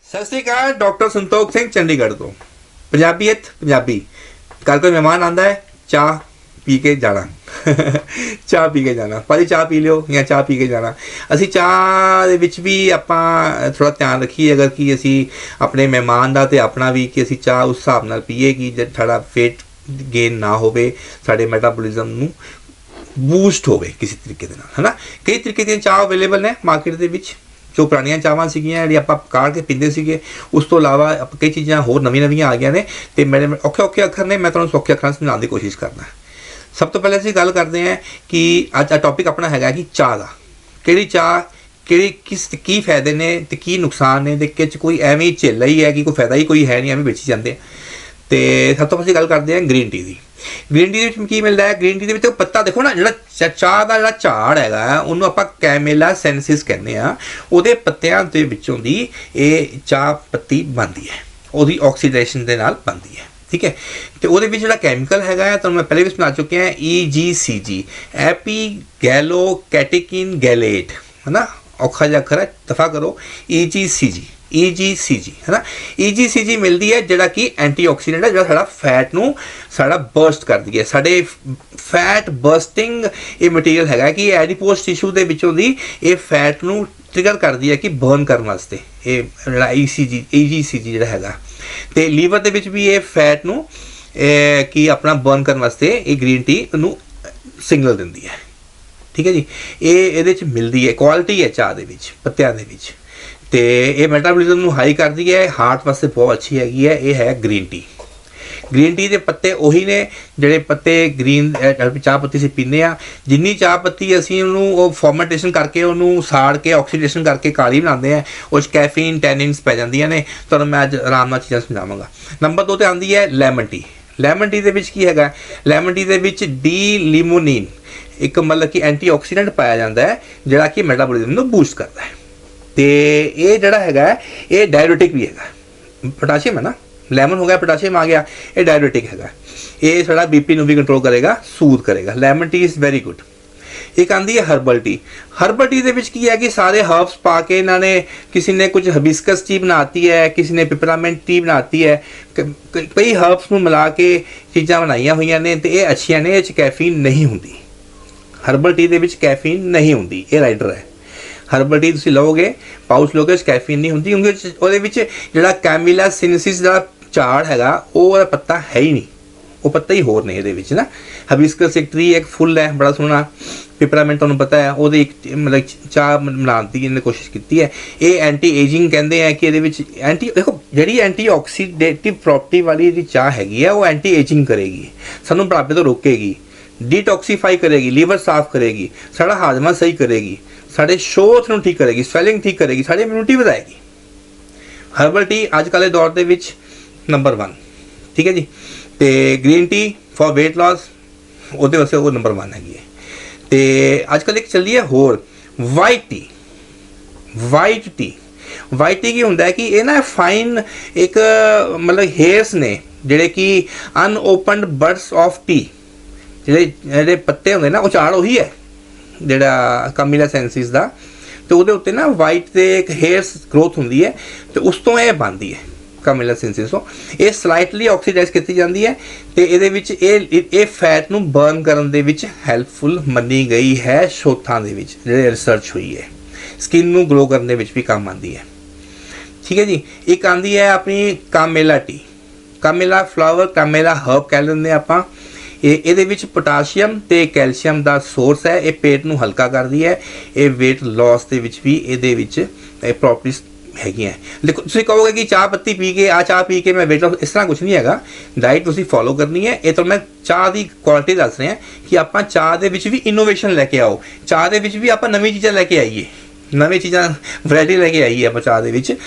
सत श्री अकाल। डॉक्टर संतोख सिंह चंडीगढ़ तो पंजाबीयत पंजाबी कल कोई मेहमान आता है चाह पी के जाना चाह पी के जाना भाजी चाह पी लियो या चाह पी के जाना। असी चाह दे विच भी आपां थोड़ा ध्यान रखिए अगर कि असी अपने मेहमान दा ते अपना भी कि असी चाह उस हिसाब नाल पीए कि साडा वेट गेन ना होवे, साडे मेटाबॉलिज्म नूं बूस्ट होवे किसी तरीके दे नाल, है ना। कई तरीके दी चाह अवेलेबल ने मार्केट दे विच, जो पुरानियां चावां सीगियां जिहड़ी आपां काढ़ के पींदे सीगे, उस तो इलावा कई चीज़ां होर नवीं-नवीं आ गईयां ने ते मेरे औखे अखर ने, मैं तुहानूं सौखे अखरां समझाउण दी कोशिश करदा। सब तो पहले असीं गल करदे हैं कि अज टॉपिक अपना हैगा कि चाह दा, किहड़ी चाह की फायदे ने ते की नुकसान ने, ते किच कोई एवें ही झेला ही है कि कोई फायदा ही कोई है नहीं, एवें बेची जांदे। तो सब तो पहले गल करते हैं ग्रीन टी की। ग्रीन टी की मिलता है, ग्रीन टी के पत्ता देखो ना, जो चाह का जो झाड़ है उन्होंने आप कैमेला सेंसिस कहते हैं, वो पत्तियां के विचों दी ये चाह पत्ती बनती है, वो ऑक्सीडेशन के नाल बनती है, ठीक है। तो वो जो कैमिकल है तो मैं पहले भी सुना चुके हैं, EGCG एपी गैलो कैटेकिन गैलेट, है ना, औखा जिहा अखर है, दफा करो, EGCG है ना। EGCG मिलती है जोड़ा कि एंटीऑक्सीडेंट है, जो साड़ा फैट नूं साड़ा बर्स्ट कर दी है, साढ़े फैट बर्स्टिंग ये मटीरियल है कि एडिपोज टिशू के विचों दी ये फैट नूं ट्रिगर कर दी है कि बर्न करने वास्ते, ये EGCG जो है तो लीवर के विच भी ये फैट नूं कि अपना बर्न करने वास्ते ये ग्रीन टी नूं सिग्नल दिंदी है, ठीक है जी। ये मिलती है, क्वालिटी है चाह दे विच, पत्तियां दे विच, तो ये मेटाबॉलिज्म नूं हाई करती है, हार्ट वास्ते बहुत अच्छी हैगी है। ये है ग्रीन टी। ग्रीन टी के पत्ते उही ने जिहड़े पत्ते ग्रीन चाह पत्ती से पीने आ, जिन्नी चाह पत्ती असीं उहनूं फॉर्मेटेशन करके उहनूं साड़ के ऑक्सीडेशन करके काली बनाते हैं, उस कैफीन टैनिन्स पै जांदियां ने। तुहानूं मैं अज आराम नाल चीज़ां समझावांगा। नंबर 2 ते आंदी है लेमन टी। लेमन टी दे विच की हैगा, लेमन टी दे विच डी लिमोनिन एक मतलब कि एंटीऑक्सीडेंट पाया जाता है जिहड़ा कि मेटाबॉलिज्म नूं बूस्ट करता है। तो ये जड़ा है ये डायबिटिक भी है, पोटाशियम है ना, लेमन हो गया पोटाशियम आ गया, ये डायबिटिक है, ये साड़ा बीपी नूं भी कंट्रोल करेगा, सूद करेगा। Lemon tea is very good. एक आंदी है हर्बल टी। हर्बल टी दे विच की है कि सारे हर्ब्स पा के इन्होंने, किसी ने कुछ हिबिस्कस टी बनाती है, किसी ने पिपरामेंट टी बनाती है, कई हर्ब्स नूं मिला के चीज़ां बनाईयां होईयां ने, ते ये अच्छियां ने, इह कैफीन नहीं हुंदी। हर्बल टी दे विच कैफीन नहीं हुंदी, ये राइडर है। हर्बल टी तुसीं लोगे, पाउच लोगे, कैफीन नहीं होंगी, क्योंकि वो जो कैमिला सिनेसिस का झाड़ है वो पत्ता है ही नहीं, वो पत्ता ही होर ने ये ना। हिबिस्कस एक ट्री एक फुल है बड़ा सोहना, पिपरामेंट तुहानूं पता है, वो मतलब चाह बनाने की इन्हें कोशिश की है। ये एंटी एजिंग कहते हैं कि ये एंटी, देखो जी एंटी ऑक्सीडेटिव प्रॉपर्टी वाली जी चाह हैगी है, वो एंटी एजिंग करेगी, सानूं बुढ़ापे तो रोकेगी, डिटॉक्सीफाई करेगी, लीवर साफ करेगी, साड़ा हाजमा सही करेगी, साढ़े शोथ नूं ठीक करेगी, स्वेलिंग ठीक करेगी, साड़ी इम्यूनिटी बढ़ाएगी। हर्बल टी अजकल के दौर के विच नंबर 1, ठीक है जी। तो green tea for weight loss वो वास्ते वो नंबर 1 हैगी है। तो अजकल एक चली है होर वाइट टी। वाइट टी की होंदा है कि ये ना फाइन एक मतलब हेयर्स ने जिहड़े कि अनओपनड बड्स ऑफ टी, जिहड़े पत्ते होंदे ना, वो झाड़ उही है जिहड़ा कैमिला सेंसिस दा, तो उहदे उत्ते ना वाइट ते एक हेयर्स ग्रोथ हुंदी है, तो उस तो यह बनती है कैमिला सेंसिस। ये स्लाइटली ऑक्सीडाइज की जाती है, तो ये फैट नूं बर्न करन दे विच हैल्पफुल मनी गई है, शोथां दे विच जिहड़ी रिसर्च हुई है, स्किन नूं ग्लो करने दे विच भी काम आती है, ठीक है जी। एक आंदी है अपनी कामेला टी। कामेला फ्लावर, कामेला हर्ब कह लेंदे आपां। ये पोटाशियम ते कैल्शियम का सोर्स है, ये पेट नूं हल्का करती है, ये वेट लॉस के भी ये प्रॉपर्टीज हैगी। देखो तुसीं कहोगे कि चाह पत्ती पी के चाह पी के मैं वेट लॉस, इस तरह कुछ नहीं है। डाइट तुसीं फॉलो करनी है। ये तो मैं चाह की क्वालिटी दस रहा कि आप चाह के भी इनोवेशन लैके आओ, चाह के भी आप नवीं चीज़ां लैके आइए, नवी चीज़ां वैरायटी लैके आइए आप चाह के,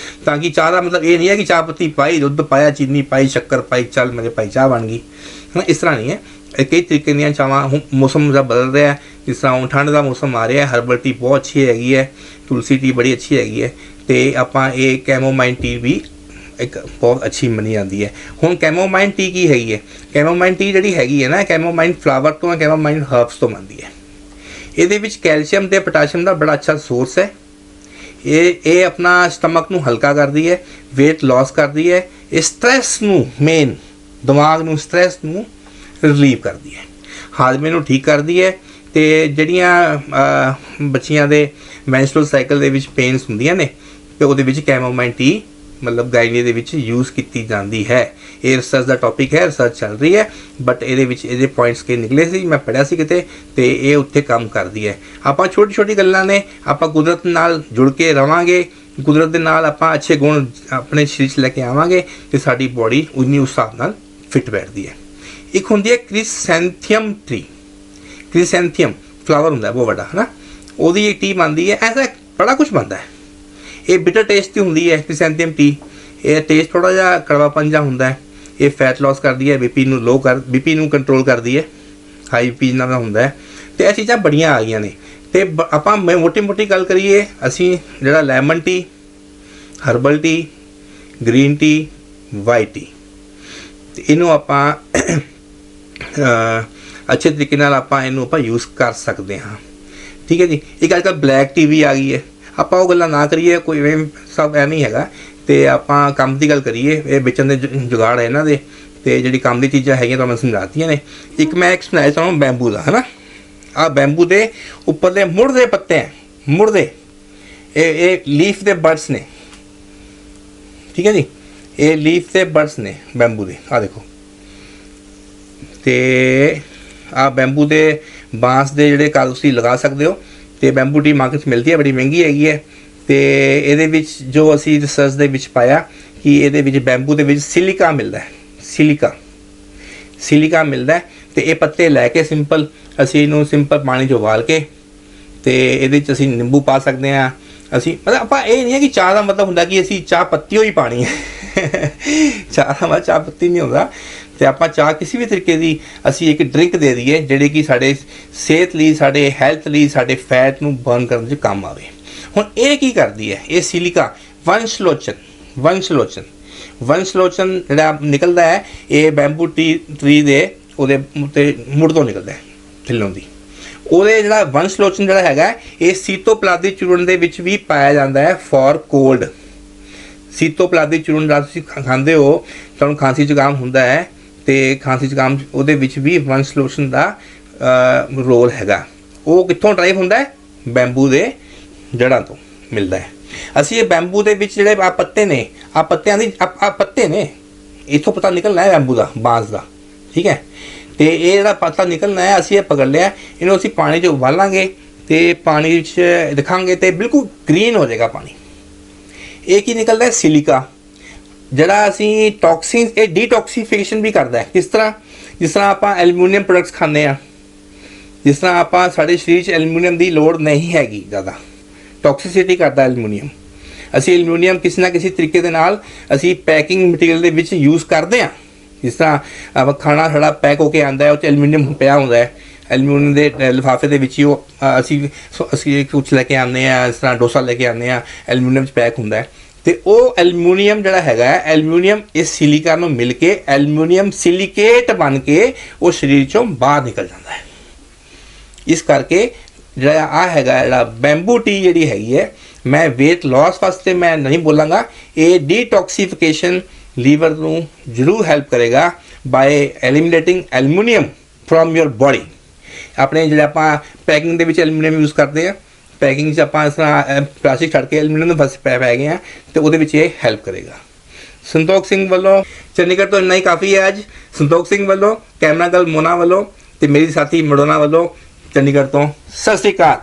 ताकि चाह का मतलब ये नहीं है कि चाह पत्ती पाई, दुध पाया, चीनी पाई, शक्कर पाई, चल मेरे पाई चाह बन गई, है ना। इस तरह नहीं है। कई तरीके दी चावां, मौसम जब बदल रहा है, जिस तरह हूँ ठंड का मौसम आ रहा है, हर्बल टी बहुत अच्छी हैगी है, तुलसी टी बड़ी अच्छी हैगी है, तो आपां ये कैमोमाइल टी भी एक बहुत अच्छी मनी जाती है। हुण कैमोमाइल टी की हैगी है, कैमोमाइल टी जी हैगी है ना, कैमोमाइल फ्लावर तो कैमोमाइल हर्ब्स तो बनती है। ਇਹਦੇ ਵਿੱਚ ਕੈਲਸ਼ੀਅਮ ਤੇ ਪੋਟਾਸ਼ੀਅਮ ਦਾ ਬੜਾ ਅੱਛਾ ਸੋਰਸ ਹੈ। ਇਹ ਆਪਣਾ ਸਟਮਕ ਨੂੰ ਹਲਕਾ ਕਰਦੀ ਹੈ, weight loss ਕਰਦੀ ਹੈ, ਇਹ ਸਟ੍ਰੈਸ ਨੂੰ ਮੇਨ ਦਿਮਾਗ ਨੂੰ ਸਟ੍ਰੈਸ ਨੂੰ ਰਿਲੀਵ ਕਰਦੀ ਹੈ, ਹਾਜ਼ਮੇ ਨੂੰ ਠੀਕ ਕਰਦੀ ਹੈ। ਤੇ ਜਿਹੜੀਆਂ ਬੱਚੀਆਂ ਦੇ ਮੈਂਸਟਰੁਅਲ ਸਾਈਕਲ ਦੇ ਵਿੱਚ ਪੇਨਸ ਹੁੰਦੀਆਂ ਨੇ ਤੇ ਉਹਦੇ ਵਿੱਚ ਕੈਮੋਮਾਈਲ ਟੀ ਮਤਲਬ ਗਾਇਨੀ ਦੇ ਵਿੱਚ ਯੂਜ਼ ਕੀਤੀ ਜਾਂਦੀ ਹੈ। ਇਹ ਰਿਸਰਚ ਦਾ ਟੌਪਿਕ ਹੈ, ਰਿਸਰਚ ਚੱਲ ਰਹੀ ਹੈ, ਬਟ ਇਹਦੇ ਵਿੱਚ ਇਹਦੇ ਪੁਆਇੰਟਸ ਕੇ ਨਿਕਲੇ ਸੀ, ਮੈਂ ਪੜ੍ਹਿਆ ਸੀ ਕਿਤੇ, ਤੇ ਇਹ ਉੱਥੇ ਕੰਮ ਕਰਦੀ ਹੈ। ਆਪਾਂ ਛੋਟੀ ਛੋਟੀ ਗੱਲਾਂ ਨੇ, ਆਪਾਂ ਕੁਦਰਤ ਨਾਲ ਜੁੜ ਕੇ ਰਵਾਂਗੇ, ਕੁਦਰਤ ਦੇ ਨਾਲ ਆਪਾਂ ਅੱਛੇ ਗੁਣ ਆਪਣੇ ਸਰੀਰ 'ਚ ਲੈ ਕੇ ਆਵਾਂਗੇ ਤੇ ਸਾਡੀ ਬੋਡੀ ਉਨੀ ਉਸ ਹਿਸਾਬ ਨਾਲ ਫਿੱਟ ਬੈਠਦੀ ਹੈ। ਇੱਕ ਹੁੰਦੀ ਹੈ ਕ੍ਰਿਸੈਂਥੀਅਮ ਟਰੀ, ਕ੍ਰਿਸੈਂਥੀਅਮ ਫਲਾਵਰ ਹੁੰਦਾ ਬਹੁਤ ਵੱਡਾ ਹੈ ਨਾ, ਉਹਦੀ ਇੱਕ ਟੀ ਬਣਦੀ ਹੈ, ਐਸਾ ਬੜਾ ਕੁਝ ਬਣਦਾ ਹੈ। ਇਹ ਬਿਟਰ ਟੇਸਟ ਦੀ ਹੁੰਦੀ ਹੈ ਕ੍ਰਿਸੈਂਥੀਅਮ ਟੀ, ਇਹ ਟੇਸਟ ਥੋੜਾ ਜਿਹਾ ਕੜਵਾਪਨ ਜਿਹਾ ਹੁੰਦਾ ਹੈ। ਇਹ ਫੈਟ ਲਾਸ ਕਰਦੀ ਹੈ, ਬੀਪੀ ਨੂੰ ਕੰਟਰੋਲ ਕਰਦੀ ਹੈ, ਹਾਈ ਬੀਪੀ ਨਾਲ ਹੁੰਦਾ ਹੈ। ਤੇ ਇਹ ਚੀਜ਼ਾਂ ਬੜੀਆਂ ਆ ਗਈਆਂ ਨੇ। ਤੇ ਆਪਾਂ ਮੋਟੀ ਗੱਲ ਕਰੀਏ, ਅਸੀਂ ਜਿਹੜਾ lemon tea, herbal tea, green tea, white T, ਤੇ ਇਹਨੂੰ ਆਪਾਂ ਅੱਛੇ ਤਰੀਕੇ ਨਾਲ ਆਪਾਂ ਯੂਜ਼ ਕਰ ਸਕਦੇ ਹਾਂ। ਠੀਕ ਹੈ ਜੀ। ਇੱਕ ਅੱਜ ਕੱਲ੍ਹ ਬਲੈਕ ਟੀ ਵੀ ਆ ਗਈ ਹੈ, ਆਪਾਂ ਉਹ ਗੱਲਾਂ ਨਾ ਕਰੀਏ, ਕੋਈ ਸਭ ਐਵੇਂ ਹੀ ਹੈਗਾ। ਤੇ ਆਪਾਂ ਕੰਮ ਦੀ ਗੱਲ ਕਰੀਏ, ਇਹ ਵੇਚਣ ਦੇ ਜੁਗਾੜ ਹੈ ਇਹਨਾਂ ਦੇ, ਤੇ ਜਿਹੜੀ ਕੰਮ ਦੀ ਚੀਜ਼ਾਂ ਹੈਗੀਆਂ ਤੁਹਾਨੂੰ ਸਮਝਾਤੀਆਂ ਨੇ। ਇੱਕ ਮੈਂ ਸੁਣਾਇਆ ਤੁਹਾਨੂੰ ਬੈਂਬੂ ਦਾ, ਹੈ ਨਾ, ਆਹ ਬੈਂਬੂ ਦੇ ਉੱਪਰਲੇ ਮੁੜਦੇ ਪੱਤੇ ਹੈ, ਮੁੜਦੇ, ਇਹ ਲੀਫ ਦੇ ਬਰਡਸ ਨੇ। ਠੀਕ ਹੈ ਜੀ, ਇਹ ਲੀਫ ਦੇ ਬਰਡਸ ਨੇ ਬੈਂਬੂ ਦੇ, ਆਹ ਦੇਖੋ। ਤੇ ਆਹ ਬੈਂਬੂ ਦੇ ਬਾਂਸ ਦੇ ਜਿਹੜੇ ਘਰ ਤੁਸੀਂ ਲਗਾ ਸਕਦੇ ਹੋ। ਤੇ ਬੈਂਬੂ ਟੀ ਮਾਰਕੀਟ 'ਚ ਮਿਲਦੀ ਹੈ, ਬੜੀ ਮਹਿੰਗੀ ਹੈਗੀ ਹੈ। ਤੇ ਇਹਦੇ ਵਿੱਚ ਜੋ ਅਸੀਂ ਰਿਸਰਚ ਦੇ ਵਿੱਚ ਪਾਇਆ ਕਿ ਇਹਦੇ ਵਿੱਚ ਬੈਂਬੂ ਦੇ ਵਿੱਚ ਸਿਲਿਕਾ ਮਿਲਦਾ ਹੈ, ਸਿਲਿਕਾ ਮਿਲਦਾ ਹੈ। ਤੇ ਇਹ ਪੱਤੇ ਲੈ ਕੇ ਸਿੰਪਲ ਅਸੀਂ ਇਹਨੂੰ ਸਿੰਪਲ ਪਾਣੀ 'ਚ ਉਬਾਲ ਕੇ ਤੇ ਇਹਦੇ 'ਚ ਅਸੀਂ ਨਿੰਬੂ ਪਾ ਸਕਦੇ ਹਾਂ। ਅਸੀਂ ਮਤਲਬ ਆਪਾਂ ਇਹ ਨਹੀਂ ਹੈ ਕਿ ਚਾਹ ਦਾ ਮਤਲਬ ਹੁੰਦਾ ਕਿ ਅਸੀਂ ਚਾਹ ਪੱਤੀ ਹੋਈ ਪਾਣੀ ਹੈ ਚਾਹ ਦਾ ਮਤਲਬ ਚਾਹ ਪੱਤੀ ਨਹੀਂ ਹੁੰਦਾ। ਤੇ ਆਪਾਂ ਚਾਹ ਕਿਸੇ ਵੀ ਤਰੀਕੇ ਦੀ ਅਸੀਂ ਇੱਕ ਡਰਿੰਕ ਦੇ ਦਈਏ ਜਿਹੜੀ ਕਿ ਸਾਡੇ ਸਿਹਤ ਲਈ, ਸਾਡੇ ਹੈਲਥ ਲਈ, ਸਾਡੇ ਫੈਟ ਨੂੰ ਬਰਨ ਕਰਨ 'ਚ ਕੰਮ ਆਵੇ। ਹੁਣ ਇਹ ਕੀ ਕਰਦੀ ਹੈ, ਇਹ ਸਿਲਿਕਾ ਵੰਸ਼ਲੋਚਨ ਜਿਹੜਾ ਨਿਕਲਦਾ ਹੈ, ਇਹ ਬੈਂਬੂ ਟਰੀ ਦੇ ਉਹਦੇ ਉੱਤੇ ਮੁੜ ਤੋਂ ਨਿਕਲਦਾ ਹੈ, ਥੱਲੋਂ ਦੀ। ਉਹਦੇ ਜਿਹੜਾ ਵੰਸ਼ਲੋਚਨ ਜਿਹੜਾ ਹੈਗਾ, ਇਹ ਸੀਤੋਪਲਾਦੀ ਚੂਰਨ ਦੇ ਵਿੱਚ ਵੀ ਪਾਇਆ ਜਾਂਦਾ ਹੈ ਫॉर ਕੋਲਡ। ਸੀਤੋਪਲਾਦੀ ਚੂਰਨ ਦਾ ਤੁਸੀਂ ਖਾਂਦੇ ਹੋ, ਤੁਹਾਨੂੰ ਖਾਂਸੀ ਜ਼ੁਕਾਮ ਹੁੰਦਾ ਹੈ, ਤੇ ਖਾਂਸੀ ਜ਼ੁਕਾਮ ਉਹਦੇ ਵਿੱਚ ਵੀ ਵੰਸ਼ਲੋਚਨ ਦਾ ਰੋਲ ਹੈਗਾ। ਉਹ ਕਿੱਥੋਂ ਡਰਾਈਵ ਹੁੰਦਾ ਹੈ, ਬੈਂਬੂ ਦੇ ਜੜ੍ਹਾਂ ਤੋਂ ਮਿਲਦਾ ਹੈ। ਅਸੀਂ ਇਹ ਬੈਂਬੂ ਦੇ ਵਿੱਚ ਜਿਹੜੇ ਆ ਪੱਤੇ ਨੇ, ਆ ਪੱਤਿਆਂ ਦੀ ਪੱਤੇ ਨੇ, ਇੱਥੋਂ ਪਤਾ ਨਿਕਲਣਾ ਹੈ ਬੈਂਬੂ ਦਾ, ਬਾਂਸ ਦਾ। ਠੀਕ ਹੈ। ਤੇ ਇਹ ਜਿਹੜਾ ਪੱਤਾ ਨਿਕਲਣਾ ਹੈ, ਅਸੀਂ ਇਹ ਪਕੜ ਲਿਆ, ਇਹਨੂੰ ਅਸੀਂ ਪਾਣੀ 'ਚ ਉਬਾਲਾਂਗੇ ਤੇ ਪਾਣੀ 'ਚ ਦਿਖਾਂਗੇ ਤੇ ਬਿਲਕੁਲ ਗ੍ਰੀਨ ਹੋ ਜਾਏਗਾ ਪਾਣੀ। ਇਹ ਕੀ ਨਿਕਲਦਾ ਹੈ, ਸਿਲਿਕਾ, ਜਿਹੜਾ ਅਸੀਂ ਟੌਕਸਿਨ, ਇਹ ਡੀਟੌਕਸੀਫਿਕੇਸ਼ਨ ਵੀ ਕਰਦਾ ਹੈ। ਕਿਸ ਤਰ੍ਹਾਂ, ਜਿਸ ਤਰ੍ਹਾਂ ਆਪਾਂ ਐਲੂਮੀਨੀਅਮ ਪ੍ਰੋਡਕਟਸ ਖਾਂਦੇ ਹਾਂ, ਜਿਸ ਤਰ੍ਹਾਂ ਆਪਾਂ ਸਾਡੇ ਸਰੀਰ 'ਚ ਐਲੂਮੀਨੀਅਮ ਦੀ ਲੋੜ ਨਹੀਂ ਹੈਗੀ ਜ਼ਿਆਦਾ, ਟੌਕਸਿਸਿਟੀ ਕਰਦਾ ਐਲੂਮੀਨੀਅਮ। ਅਸੀਂ ਐਲੂਮੀਨੀਅਮ ਕਿਸੇ ਨਾ ਕਿਸੇ ਤਰੀਕੇ ਦੇ ਨਾਲ ਅਸੀਂ ਪੈਕਿੰਗ ਮਟੀਰੀਅਲ ਦੇ ਵਿੱਚ ਯੂਜ਼ ਕਰਦੇ ਹਾਂ। ਜਿਸ ਤਰ੍ਹਾਂ ਖਾਣਾ ਸਾਡਾ ਪੈਕ ਹੋ ਕੇ ਆਉਂਦਾ ਹੈ, ਉਹ 'ਚ ਐਲੂਮੀਨੀਅਮ ਪਿਆ ਹੁੰਦਾ ਹੈ, ਐਲੂਮੀਨੀਅਮ ਦੇ ਲਿਫਾਫੇ ਦੇ ਵਿੱਚ ਹੀ ਉਹ ਅਸੀਂ ਕੁਛ ਲੈ ਕੇ ਆਉਂਦੇ ਹਾਂ, ਇਸ ਤਰ੍ਹਾਂ ਡੋਸਾ ਲੈ ਕੇ ਆਉਂਦੇ ਹਾਂ, ਐਲੂਮੀਨੀਅਮ 'ਚ ਪੈਕ ਹੁੰਦਾ ਹੈ। ਤੇ ਉਹ ਐਲੂਮੀਨੀਅਮ ਜਿਹੜਾ ਹੈਗਾ, ਐਲੂਮੀਨੀਅਮ ਇਸ ਸਿਲਿਕਾ ਨੂੰ ਮਿਲ ਕੇ ਐਲੂਮੀਨੀਅਮ ਸਿਲੀਕੇਟ ਬਣ ਕੇ ਉਹ ਸਰੀਰ 'ਚੋਂ ਬਾਹਰ ਨਿਕਲ ਜਾਂਦਾ ਹੈ। ਇਸ ਕਰਕੇ ਜਿਹੜਾ ਆ ਹੈਗਾ, ਜਿਹੜਾ ਬੈਂਬੂ ਟੀ ਜਿਹੜੀ ਹੈਗੀ ਹੈ, ਮੈਂ weight loss ਵਾਸਤੇ ਮੈਂ ਨਹੀਂ ਬੋਲਾਂਗਾ, ਇਹ ਡੀਟੌਕਸੀਫਿਕੇਸ਼ਨ ਲੀਵਰ ਨੂੰ ਜ਼ਰੂਰ ਹੈਲਪ ਕਰੇਗਾ by eliminating aluminium from your body. ਆਪਣੇ ਜਿਹੜੇ ਆਪਾਂ ਪੈਕਿੰਗ ਦੇ ਵਿੱਚ ਐਲੂਮੀਨੀਅਮ ਯੂਜ਼ ਕਰਦੇ ਹਾਂ, ਪੈਕਿੰਗ 'ਚ ਆਪਾਂ ਇਸ ਤਰ੍ਹਾਂ ਪਲਾਸਟਿਕ ਛੱਡ ਕੇ ਐਲੂਮੀਨੀਅਮ ਦੇ ਬਸ ਪੈ ਗਏ ਹਾਂ, ਤੇ ਉਹਦੇ ਵਿੱਚ ਇਹ ਹੈਲਪ ਕਰੇਗਾ। ਸੰਤੋਖ ਸਿੰਘ ਵੱਲੋਂ ਚੰਡੀਗੜ੍ਹ ਤੋਂ ਇੰਨਾ ਹੀ ਕਾਫੀ ਹੈ ਅੱਜ। ਸੰਤੋਖ ਸਿੰਘ ਵੱਲੋਂ, ਕੈਮਰਾ ਗਰਲ ਮੋਨਾ ਵੱਲੋਂ ਤੇ ਮੇਰੀ ਸਾਥੀ ਮਡੋਨਾ ਵੱਲੋਂ ਚੰਡੀਗੜ੍ਹ ਤੋਂ ਸਤਿ ਸ਼੍ਰੀ ਅਕਾਲ।